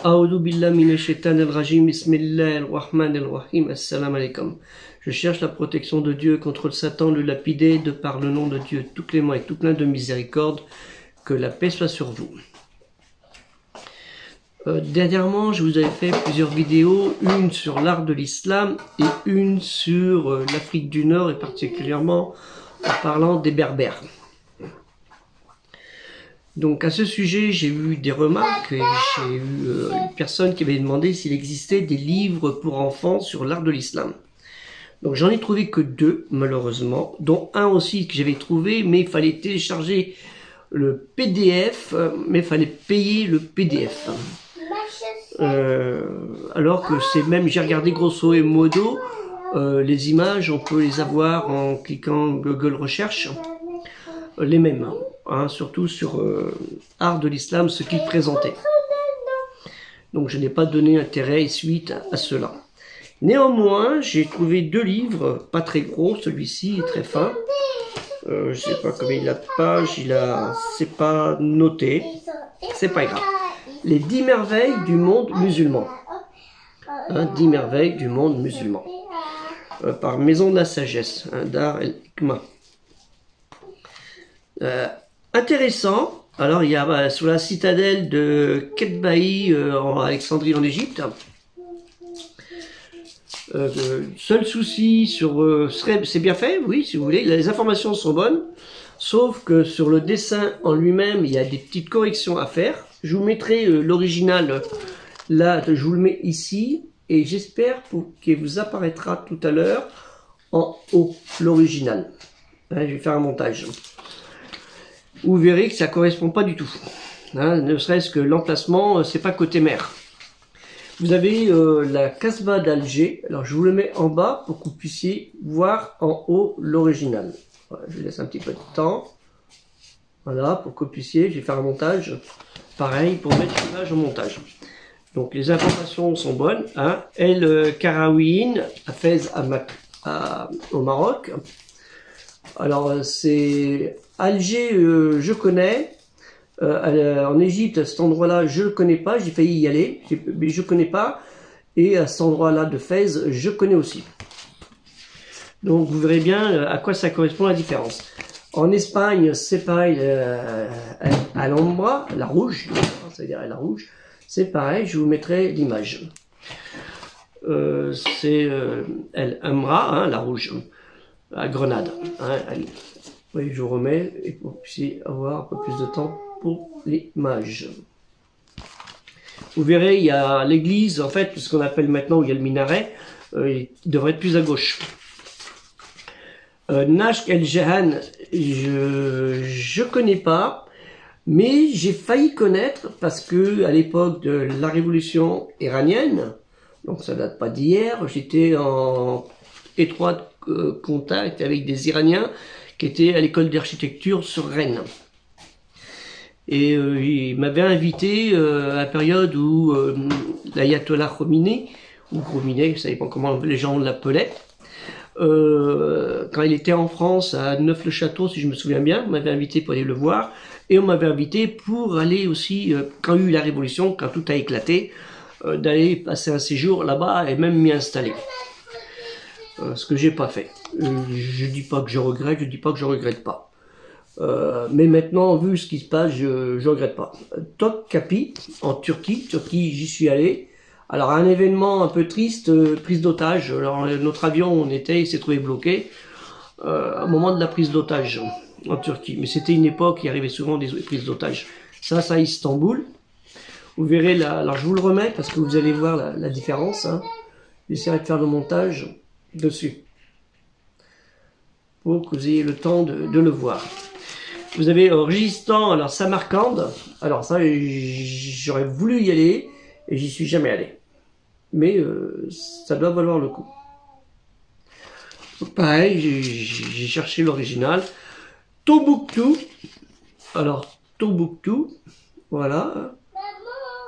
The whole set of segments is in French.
A'udhu billahi minash shaitanir rajim, bismillahir rahmanir rahim, assalamu alaikum. Je cherche la protection de Dieu contre le Satan, le lapidé, de par le nom de Dieu tout clément et tout plein de miséricorde. Que la paix soit sur vous. Dernièrement, je vous avais fait plusieurs vidéos, une sur l'art de l'islam et une sur l'Afrique du Nord et particulièrement en parlant des Berbères. Donc à ce sujet, j'ai eu des remarques et j'ai eu une personne qui m'avait demandé s'il existait des livres pour enfants sur l'art de l'islam. Donc j'en ai trouvé que 2 malheureusement, dont un aussi que j'avais trouvé, mais il fallait télécharger le PDF, mais il fallait payer le PDF. Alors que c'est même, j'ai regardé grosso modo, les images, on peut les avoir en cliquant Google Recherche, les mêmes, hein, surtout sur Art de l'Islam, ce qu'il présentait. Donc je n'ai pas donné intérêt suite à cela. Néanmoins, j'ai trouvé 2 livres, pas très gros, celui-ci est très fin. Je sais pas combien il a de pages, c'est pas noté, c'est pas grave. Les 10 merveilles du monde musulman. Hein, 10 merveilles du monde musulman. Par Maison de la Sagesse, hein, Dar el Hikma. Intéressant. Alors il y a sur la citadelle de Ketbaï en Alexandrie en Égypte. Seul souci sur c'est bien fait, oui, si vous voulez, les informations sont bonnes, sauf que sur le dessin en lui-même, il y a des petites corrections à faire. Je vous mettrai l'original, là, je vous le mets ici, et j'espère qu'il vous apparaîtra tout à l'heure en haut, l'original. Hein, je vais faire un montage. Vous verrez que ça correspond pas du tout. Hein, ne serait-ce que l'emplacement, c'est pas côté mer. Vous avez la Casbah d'Alger. Alors je vous le mets en bas pour que vous puissiez voir en haut l'original. Voilà, je laisse un petit peu de temps. Voilà, pour que vous puissiez, je vais faire un montage. Pareil, pour mettre l'image au montage. Donc les informations sont bonnes. Hein. El Karaouine, à Fès, au Maroc. Alors c'est Alger, je connais. En Égypte, cet endroit-là, je le connais pas, j'ai failli y aller, mais je connais pas. Et à cet endroit-là de Fès, je connais aussi. Donc vous verrez bien à quoi ça correspond la différence. En Espagne, c'est pareil, Alhambra, la rouge, c'est-à-dire la rouge, c'est pareil, je vous mettrai l'image. C'est El Amra, hein, la rouge, à Grenade. Hein, allez. Oui, je vous remets et pour que vous puissiez avoir un peu plus de temps pour l'image. Vous verrez, il y a l'église, en fait, ce qu'on appelle maintenant, où il y a le minaret, il devrait être plus à gauche. Nashk el-Jahan, je connais pas, mais j'ai failli connaître parce que à l'époque de la révolution iranienne, donc ça date pas d'hier, j'étais en étroit contact avec des Iraniens qui étaient à l'école d'architecture sur Rennes. Et il m'avait invité à la période où l'ayatollah Khomeini, ou Khomeini, ça dépend comment les gens l'appelaient, quand il était en France à Neuf-le-Château, si je me souviens bien, on m'avait invité pour aller le voir, et on m'avait invité pour aller aussi, quand il y a eu la révolution, quand tout a éclaté, d'aller passer un séjour là-bas et même m'y installer. Ce que j'ai pas fait. Je dis pas que je regrette, je dis pas que je regrette pas. Mais maintenant, vu ce qui se passe, je regrette pas. Topkapi, en Turquie, j'y suis allé. Alors un événement un peu triste, prise d'otage. Alors notre avion, il s'est trouvé bloqué au moment de la prise d'otage en Turquie. Mais c'était une époque, il arrivait souvent des prises d'otage. Ça à Istanbul. Vous verrez là, alors je vous le remets parce que vous allez voir la différence. Hein. J'essaierai de faire le montage dessus pour que vous ayez le temps de le voir. Vous avez Régistan, alors Samarcande. Alors ça, j'aurais voulu y aller et j'y suis jamais allé. Mais ça doit valoir le coup. Pareil, j'ai cherché l'original. Tombouctou. Alors, Tombouctou, voilà.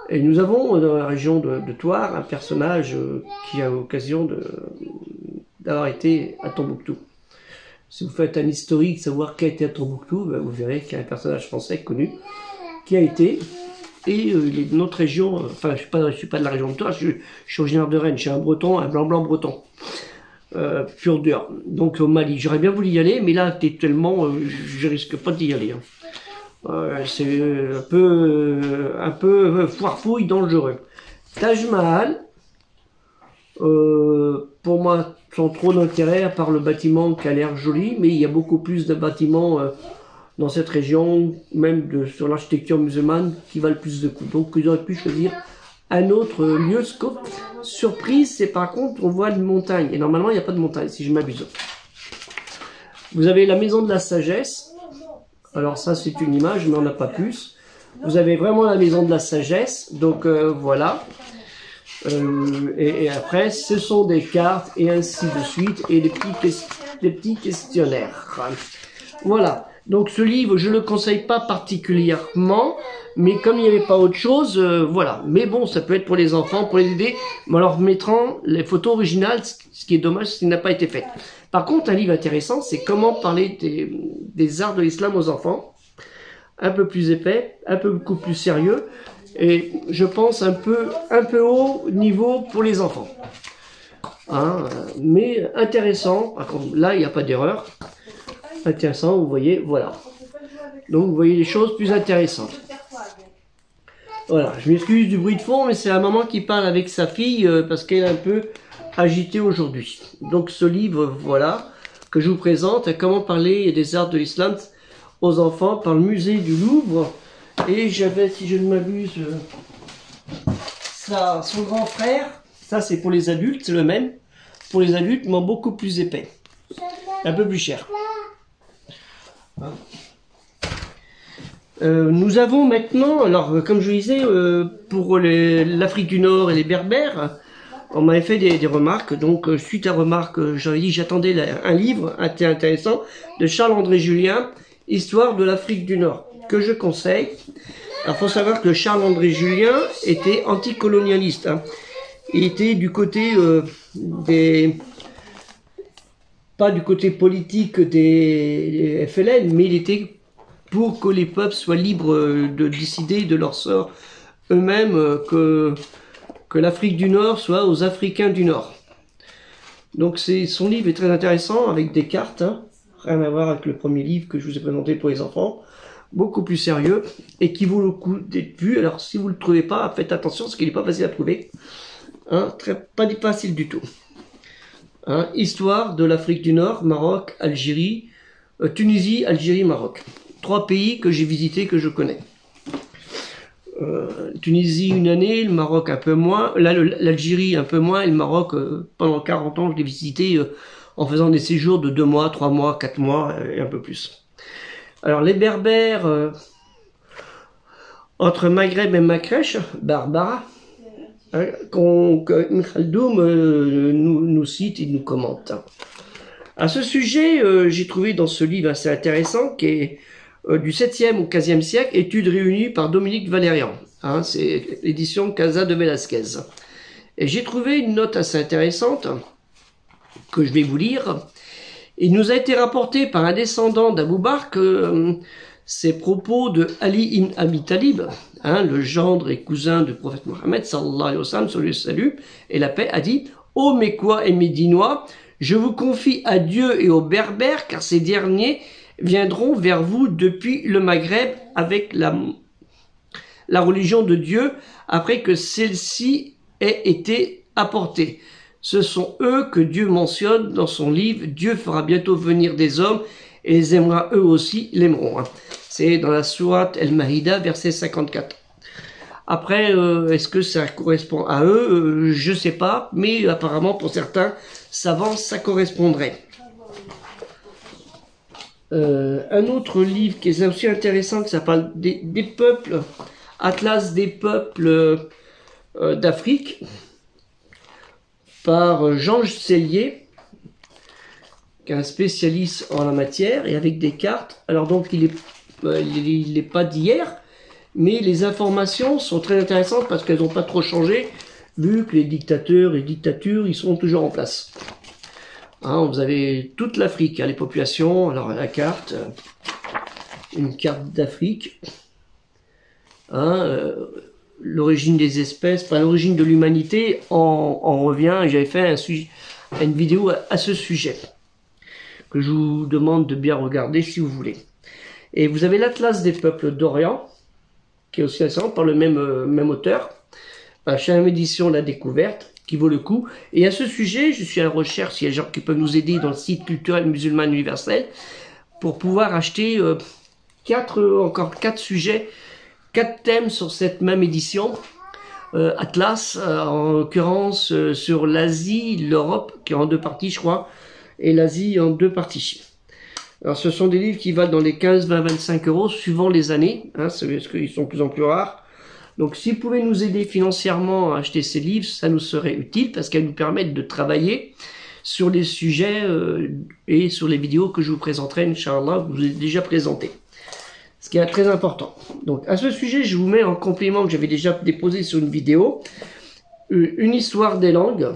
Et nous avons dans la région de Thouars un personnage qui a l'occasion d'avoir été à Tombouctou. Si vous faites un historique, savoir qui a été à Tombouctou, ben vous verrez qu'il y a un personnage français connu qui a été et notre région, enfin je suis pas de la région de Tours, je suis originaire de Rennes, je suis un breton, un blanc breton, pur dur, donc au Mali. J'aurais bien voulu y aller, mais là actuellement je risque pas d'y aller. C'est un peu foire-fouille, dangereux. Taj Mahal, pour moi, sans trop d'intérêt, à part le bâtiment qui a l'air joli, mais il y a beaucoup plus de bâtiments dans cette région, même sur l'architecture musulmane, qui valent plus de coups. Donc ils auraient pu choisir un autre lieu. Surprise, c'est par contre, on voit une montagne, et normalement il n'y a pas de montagne, si je m'abuse. Vous avez la maison de la sagesse, alors ça c'est une image, mais on n'a pas plus. Vous avez vraiment la maison de la sagesse, donc voilà. Et après, ce sont des cartes et ainsi de suite, et des petits questionnaires. Voilà. Donc ce livre, je ne le conseille pas particulièrement, mais comme il n'y avait pas autre chose, voilà. Mais bon, ça peut être pour les enfants, pour les aider. Mais alors, mettant les photos originales, ce qui est dommage, c'est qu'il n'a pas été fait. Par contre, un livre intéressant, c'est comment parler des arts de l'islam aux enfants. Un peu plus épais, un peu beaucoup plus sérieux. Et je pense un peu haut niveau pour les enfants. Hein, mais intéressant. Par contre, là, il n'y a pas d'erreur. Intéressant, vous voyez, voilà. Donc, vous voyez les choses plus intéressantes. Voilà, je m'excuse du bruit de fond, mais c'est la maman qui parle avec sa fille parce qu'elle est un peu agitée aujourd'hui. Donc, ce livre, voilà, que je vous présente, comment parler des arts de l'islam aux enfants par le musée du Louvre. Et j'avais, si je ne m'abuse, son grand frère. Ça, c'est pour les adultes, c'est le même. Pour les adultes, mais beaucoup plus épais. Un peu plus cher. Nous avons maintenant, alors comme je vous disais, pour l'Afrique du Nord et les Berbères, on m'avait fait des remarques. Donc, suite à remarques, j'avais dit j'attendais un livre intéressant de Charles-André Julien, Histoire de l'Afrique du Nord, que je conseille. Alors, il faut savoir que Charles-André Julien était anticolonialiste. Hein. Il était du côté pas du côté politique des FLN, mais il était pour que les peuples soient libres de décider de leur sort eux-mêmes, que l'Afrique du Nord soit aux Africains du Nord. Donc son livre est très intéressant, avec des cartes, hein. Rien à voir avec le premier livre que je vous ai présenté pour les enfants, beaucoup plus sérieux, et qui vaut le coup d'être vu. Alors si vous ne le trouvez pas, faites attention, parce qu'il n'est pas facile à trouver. Hein, pas facile du tout. Hein, Histoire de l'Afrique du Nord, Maroc, Algérie, Tunisie, Algérie, Maroc. 3 pays que j'ai visités, que je connais. Tunisie une année, le Maroc un peu moins, l'Algérie un peu moins, et le Maroc pendant 40 ans je l'ai visité en faisant des séjours de 2 mois, 3 mois, 4 mois et un peu plus. Alors les Berbères, entre Maghreb et Makresh, Barbara, que Ibn Khaldoum nous cite et nous commente. À ce sujet, j'ai trouvé dans ce livre assez intéressant qui est du 7e au 15e siècle, études réunies par Dominique Valérian. Hein, c'est l'édition Casa de Velasquez. Et j'ai trouvé une note assez intéressante que je vais vous lire. Il nous a été rapporté par un descendant d'Abou Bakr que ces propos de Ali ibn Abi Talib, hein, le gendre et cousin du prophète Mohammed, sallallahu alayhi wa sallam, sur le salut et la paix, a dit « Ô Mécois et Médinois, je vous confie à Dieu et aux Berbères, car ces derniers viendront vers vous depuis le Maghreb avec la religion de Dieu, après que celle-ci ait été apportée. Ce sont eux que Dieu mentionne dans son livre. Dieu fera bientôt venir des hommes et les aimera, eux aussi l'aimeront. » C'est dans la sourate El-Mahida, verset 54. Après, est-ce que ça correspond à eux? Je sais pas, mais apparemment pour certains savants, ça correspondrait. Un autre livre qui est aussi intéressant, que ça parle des peuples, Atlas des peuples d'Afrique, par Jean Sellier, qui est un spécialiste en la matière, et avec des cartes. Alors donc il est pas d'hier, mais les informations sont très intéressantes parce qu'elles n'ont pas trop changé, vu que les dictateurs et dictatures, ils sont toujours en place. Hein, vous avez toute l'Afrique, hein, les populations. Alors la carte, une carte d'Afrique, hein, l'origine des espèces, enfin l'origine de l'humanité, on revient. J'avais fait une vidéo à ce sujet, que je vous demande de bien regarder si vous voulez. Et vous avez l'Atlas des peuples d'Orient, qui est aussi intéressant, par le même auteur, chaque édition La Découverte, qui vaut le coup. Et à ce sujet, je suis à la recherche, il y a des gens qui peuvent nous aider dans le site culturel musulman universel, pour pouvoir acheter encore 4 sujets, 4 thèmes sur cette même édition. Atlas, en l'occurrence sur l'Asie, l'Europe, qui est en 2 parties je crois, et l'Asie en 2 parties. Alors ce sont des livres qui valent dans les 15, 20, 25 euros suivant les années, hein, parce qu'ils sont de plus en plus rares. Donc si vous pouvez nous aider financièrement à acheter ces livres, ça nous serait utile parce qu'elles nous permettent de travailler sur les sujets et sur les vidéos que je vous présenterai, Inch'Allah, vous ai déjà présenté. Ce qui est très important. Donc à ce sujet, je vous mets en complément que j'avais déjà déposé sur une vidéo, une histoire des langues,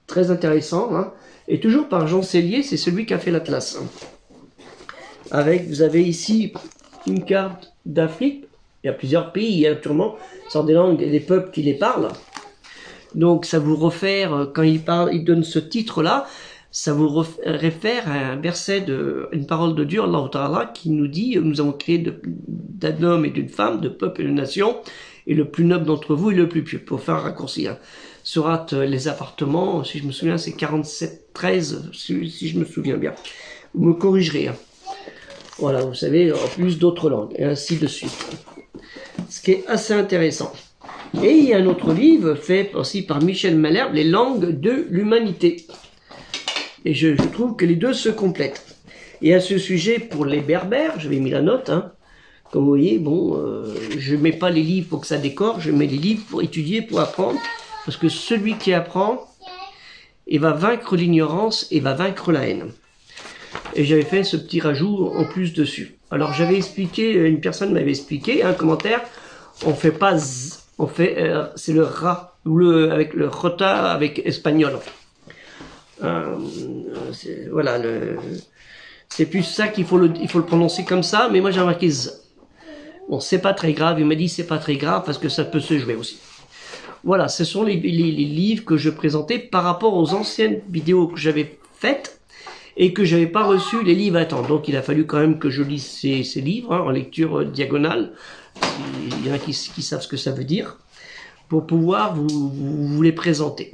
très intéressant, hein, et toujours par Jean Sellier, c'est celui qui a fait l'Atlas. Avec, vous avez ici une carte d'Afrique, il y a plusieurs pays, il y a naturellement des langues et des peuples qui les parlent. Donc ça vous réfère, quand il donne ce titre-là, ça vous réfère à un verset, une parole de Dieu, Allah Ta'ala, qui nous dit, nous avons créé d'un homme et d'une femme, de peuple et de nation, et le plus noble d'entre vous est le plus pieux, pour faire un raccourci. Hein. Surat les appartements, si je me souviens, c'est 47-13, si je me souviens bien. Vous me corrigerez. Hein. Voilà, vous savez, en plus d'autres langues, et ainsi de suite. Ce qui est assez intéressant. Et il y a un autre livre fait aussi par Michel Malherbe, Les langues de l'humanité. Et je trouve que les deux se complètent. Et à ce sujet, pour les berbères, j'avais mis la note, hein. Comme vous voyez, bon, je ne mets pas les livres pour que ça décore, je mets les livres pour étudier, pour apprendre. Parce que celui qui apprend, il va vaincre l'ignorance et va vaincre la haine. Et j'avais fait ce petit rajout en plus dessus. Alors j'avais expliqué, une personne m'avait expliqué, un commentaire, on fait pas z, on fait c'est le ra, ou avec le rota avec espagnol. Voilà, c'est plus ça qu'il faut le prononcer comme ça, mais moi j'ai remarqué z. Bon, c'est pas très grave, il m'a dit c'est pas très grave parce que ça peut se jouer aussi. Voilà, ce sont les livres que je présentais par rapport aux anciennes vidéos que j'avais faites et que j'avais pas reçu les livres à temps. Donc il a fallu quand même que je lise ces livres hein, en lecture diagonale. Il y en a qui savent ce que ça veut dire pour pouvoir vous les présenter.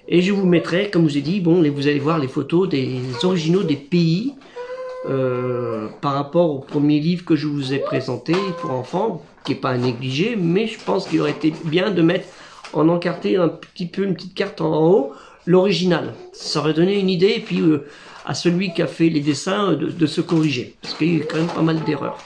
Et je vous mettrai, comme je vous ai dit, bon, vous allez voir les photos des originaux des pays par rapport au premier livre que je vous ai présenté pour enfants, qui n'est pas à négliger, mais je pense qu'il aurait été bien de mettre en encarté un petit peu, une petite carte en haut, l'original. Ça aurait donné une idée, et puis à celui qui a fait les dessins de se corriger, parce qu'il y a quand même pas mal d'erreurs.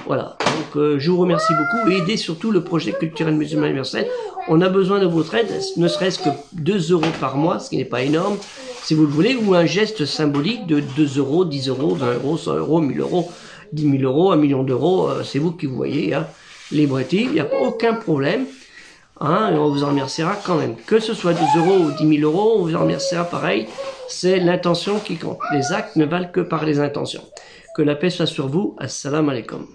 Voilà, donc je vous remercie beaucoup, et aidez surtout le projet culturel musulman universel. On a besoin de votre aide, ne serait-ce que 2 € par mois, ce qui n'est pas énorme, si vous le voulez, ou un geste symbolique de 2 €, 10 €, 20 €, 100 €, 1000 €, 10 000 €, 1 million d'euros, c'est vous qui vous voyez, hein, les bretelles, il n'y a aucun problème, hein, et on vous en remerciera quand même. Que ce soit 2 € ou 10 000 €, on vous en remerciera pareil, c'est l'intention qui compte. Les actes ne valent que par les intentions. Que la paix soit sur vous, assalamu alaikum.